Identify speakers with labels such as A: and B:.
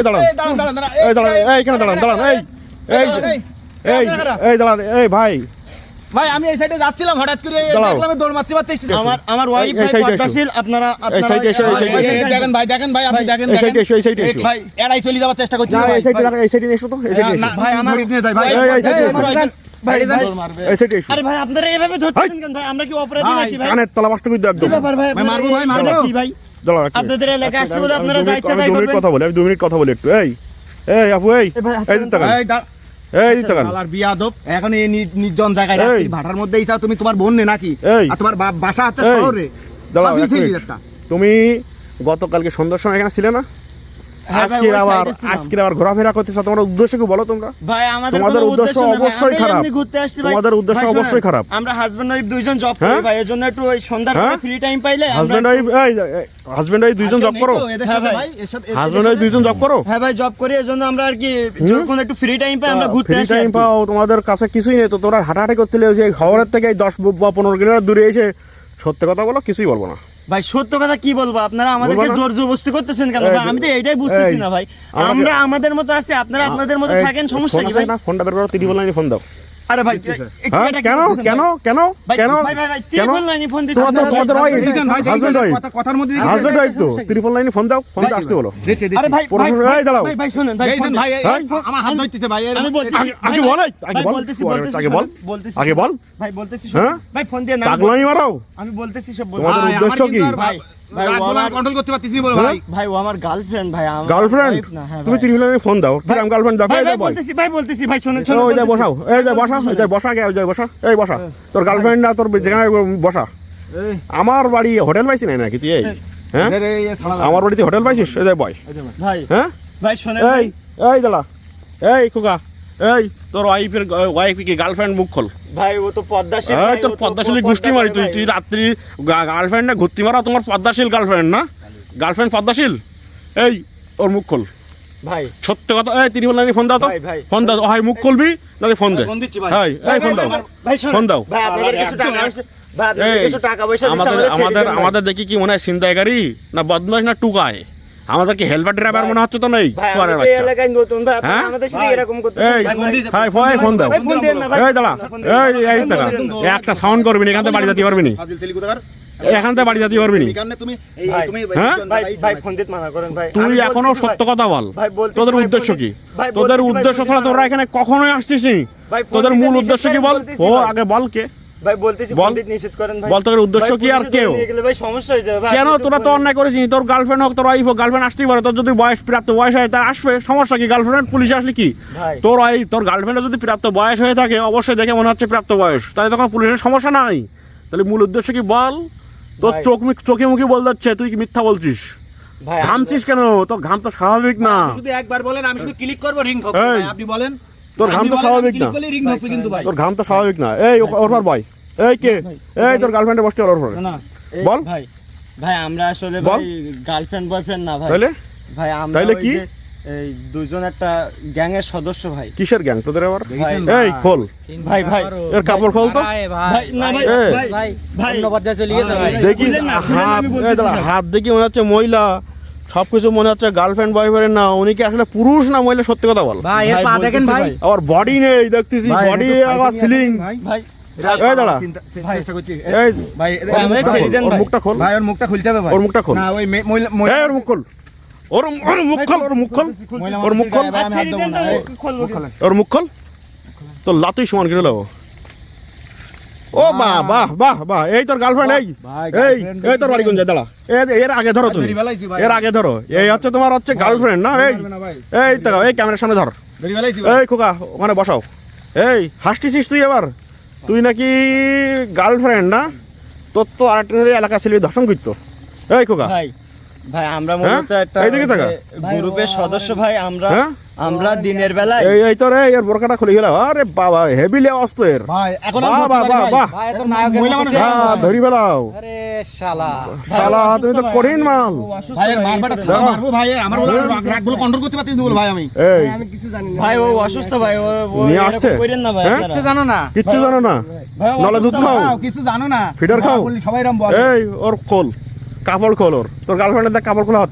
A: দাঁড়ান এই দাঁড়ান এইখানে দাঁড়ান এই দাঁড়ান এই ভাই
B: আমি এই সাইডে যাচ্ছিলাম হঠাৎ করে দেখলাম দৌড় মারতে
C: আমার ওয়াইফ ভাই পদ্মাশীল আপনারা
B: দেখেন ভাই আপনি দেখেন
A: এই সাইডে এসো
B: ভাই এড়াই চলে যাওয়ার চেষ্টা করছি
A: এই সাইডে এসো তো এই সাইডে এসো
B: ভাই আমার নিয়ে যাই ভাই
A: এই সাইডে এসো এই সাইডে এসো
C: আরে ভাই আপনারা এভাবে ধরতেছেন কেন ভাই আমরা কি অপরাধী নাকি ভাই
A: কানের তলা বাস্ত করে একদম
C: ভাই
B: মারবো
C: কি ভাই
A: দাঁড়াও
C: আপনাদের এলাকায় আসছে বলে আপনারা যা ইচ্ছা তাই করবেন
A: কথা বলি আমি 2 মিনিট কথা বলি একটু এই আপু এই দিতে
B: আর বিয়াদব এখন এই নির্জন জায়গায় রাখি ভাটার মধ্যে ইসা তুমি তোমার বোন নে নাকি আর তোমার বাসা আছে শহরে
A: তুমি গতকালকে সন্ধ্যার সময় এখানে ছিলে না আজকে আবার ঘোরাফেরা করতেছো তোমার উদ্দেশ্য কি বলো তোমরা
C: ভাই
A: তোমাদের উদ্দেশ্য অবশ্যই খারাপ
C: ঘুরতে আসছি ভাই
A: তোমাদের উদ্দেশ্য অবশ্যই খারাপ
C: আমরা হাজবেন্ড ওয়াইফ দুইজন জব করি ভাই এজন্য একটু ওই সন্ধ্যার পরে ফ্রি টাইম পাইলে
A: হাজবেন্ড ওয়াইফ দুইজন জব করো হাজবেন্ড ওয়াইফ দুইজন জব করো
C: হ্যাঁ ভাই জব করি এজন্য আমরা আর কি যখন একটু ফ্রি টাইম পাই আমরা ঘুরতে আসি
A: ফ্রি টাইম পাও তোমাদের কাছে কিছুই নেই তো তোমরা হাঁটাহাঁটি করতে লেগে এই শহরের থেকে 10 বা 15 কিলোমিটার দূরে এসে সত্যি কথা বলো কিছুই বলবো না
C: ভাই সত্য কথা কি বলবো আপনারা আমাদেরকে জোর জবরদস্তি করতেছেন কেন ভাই আমি তো এইটাই বুঝতেছি না ভাই আমরা আমাদের মতো আছি আপনারা আপনাদের মতো থাকেন সমস্যা কি ভাই
A: না ফোনটা বের করো ত্রিপল লাইনে ফোন দাও
C: আরে ভাই
A: কেন
C: ত্রিপল লাইনে ফোন দিচ্ছি
A: তোমাদের কথার মধ্যে হাজবেন্ড ওয়াইফ তো ত্রিপল লাইনে ফোন দাও ফোনটা আসতে বলো
C: আরে ভাই
A: এই দাঁড়াও
C: ভাই শুনেন ভাই
B: আমার হাত ধরতেছে ভাই
C: আমি বলতেছি
A: আগে বল
C: ভাই বলতেছি ভাই ফোন দিয়ে না
A: পাগলামি মারাও
C: আমি বলতেছি সব
A: তোমাদের উদ্দেশ্য কি
B: ভাই কন্ট্রোল করতে পারতেছি না বলো
C: ভাই ও আমার গার্লফ্রেন্ড ভাই আমার
A: গার্লফ্রেন্ড তুমি ত্রিপল লাইনে ফোন দাও ঠিক আমি গার্লফ্রেন্ড দাও
C: বলতেছি ভাই শুনেন
A: ওই যা বসাও এই যা বসা এই বসা তোর গার্লফ্রেন্ড না তোর যেখানে বসা আমার বাড়ি হোটেল পাইছি না নাকি তুই হ্যাঁ আমার বাড়িতে হোটেল পাইছিস এই যে বয়
C: ভাই
A: হ্যাঁ
C: ভাই শুনেন
A: এই দাঁড়া এই খোকা এই তোর ওয়াইফ কি গার্লফ্রেন্ড মুখ খোল
C: ভাই ও তো পদ্মাশীল
A: এই তোর পদ্মাশীল গুষ্টি মারি তুই রাত্রি গার্লফ্রেন্ড না ঘুরতি মারা তোমার পদ্মাশীল গার্লফ্রেন্ড না গার্লফ্রেন্ড পদ্মাশীল এই ওর মুখ খোল
C: ভাই
A: সত্য কথা এই ত্রিপল লাইনে ফোন দাও তো ফোন দাও হয় মুখ খুলবি নালে ফোন দে এই ফোন দাও ফোন দাও
C: ভাই আপনাদের কিছু টাকা পয়সা
A: আমাদের দেখি কি মনে হয় ছিনতাইকারী না বদমাশ না টুকায় আমাদেরকে হেলমেট ড্রাইভার মনে হচ্ছে তো নেই
C: এলাকায় নতুন ভাই আমাদের সাথে এরকম করতে
A: ফোন দাও এই দাঁড়া এই দাঁড়া একটা সাউন্ড করবি না এখান থেকে বাড়ি যেতে পারবি না এখান থেকে বাড়ি যেতে পারবি না তুই এখনো সত্য কথা বল তোদের উদ্দেশ্য কি তোদের উদ্দেশ্য ছাড়া তোরা এখানে কখনোই আসছিস নি তোদের মূল উদ্দেশ্য কি বল ও আগে বল কে
C: ভাই বলতেছি পণ্ডিত নিষেধ করেন ভাই
A: বল তোর উদ্দেশ্য কি আর কেউ
C: ভাই সমস্যা হয়ে যাবে ভাই
A: কেন তোরা তো অন্যায় করেছিস তোর গার্লফ্রেন্ড হোক তোর ওয়াইফ হোক গার্লফ্রেন্ড আসতেই পারে তোর যদি প্রাপ্ত বয়স হয় তার আসবে সমস্যা কি গার্লফ্রেন্ড পুলিশে আসলে কি তোর গার্লফ্রেন্ডের যদি প্রাপ্ত বয়স হয়ে থাকে অবশ্যই দেখে মনে হচ্ছে প্রাপ্ত বয়স তাহলে তখন পুলিশের সমস্যা নাই তাহলে মূল উদ্দেশ্য কি বল তোর চোখে মুখে বল যাচ্ছে তুই কি মিথ্যা বলছিস ঘামছিস কেন তোর ঘাম তো স্বাভাবিক না
B: শুধু একবার বলেন আমি শুধু ক্লিক করব রিং ঠকবে ভাই আপনি বলেন
A: তোর ঘাম তো স্বাভাবিক না
B: রিং ঠকবে কিন্তু ভাই
A: তোর ঘাম তো স্বাভাবিক না এই ওরফার বয় এই কে এই তোর গার্লফ্রেন্ডে বসতে ওর উপরে বল
C: ভাই আমরা আসলে ভাই গার্লফ্রেন্ড বয়ফ্রেন্ড না ভাই
A: তাহলে
C: ভাই আমরা
A: তাহলে কি
C: এই দুজন একটা গ্যাং এর সদস্য ভাই
A: কিসের গ্যাং তোদের আবার এই খোল
C: ভাই
A: এর কাপড় খোল তো
C: ভাই না ভাই ধন্যবাদ দিয়ে চলে গেছে ভাই
A: দেখি হাত দেখি মনে হচ্ছে মহিলা সবকিছু মনে হচ্ছে গার্লফ্রেন্ড বয়ফ্রেন্ড না উনি কি আসলে পুরুষ না মহিলা সত্যি কথা বল
C: ভাই এর পা দেখেন ভাই
A: আবার বডি নেই দেখতেছি বডি আবার সিলিং
C: ভাই
A: এই দাঁড়া
B: চেষ্টা করছি
A: এই
B: ভাই
A: ওর মুখটা খোল
B: ভাই ওর মুখটা খুলতে হবে ভাই
A: ওর মুখটা খোল
B: না ওই
A: এই ওর মুখ খোল ওর মুখ খোল ওর মুখ খোল ওর মুখ খোল ওর মুখ খোল তো লাতুই সমান করে লাও ও বাহ বাহ বাহ বাহ এই তোর গার্লফ্রেন্ড এই তোর বাড়ি কোন যায় দাঁড়া এর আগে ধরো তুমি এর আগে ধরো এই হচ্ছে তোমার হচ্ছে গার্লফ্রেন্ড না এই তো এই ক্যামেরার সামনে ধর এই খোকা ওখানে বসাও এই হাসতেছিস তুই এবার তুই নাকি গার্লফ্রেন্ড না তোর তো আরেকটা এলাকা ছিল ধর্ষণ করতো এই খোকা
C: ভাই আমরা মূলত একটা গ্রুপের সদস্য ভাই আমরা দিনের বেলা
A: এই তো রে এর বোরকাটা খুলে গেল আরে বাবা হেভি লেওয়াজ তো এর
B: ভাই এখন
A: বাহ
B: ভাই এত নায়কের মহিলা মানুষ
A: ধরি বেলাও
C: আরে শালা
A: তুমি তো কঠিন মাল
B: ভাই এর মারবাটা মারবো ভাই আমার রাগগুলো কন্ট্রোল করতে পারতেছি বল ভাই আমি
C: কিছু জানি না ভাই ও অসুস্থ ভাই ও
A: নিয়ে আসছে
C: কইরেন না ভাই
A: কিচ্ছু জানো না নলে দুধ খাও
B: কিছু জানো না
A: ফিডার খাও
B: সবাই এরকম বলে
A: এই ওর খোল কাপড় খোল ওর তোর গার্লফ্রেন্ডের কাপড় খোলা হচ্ছে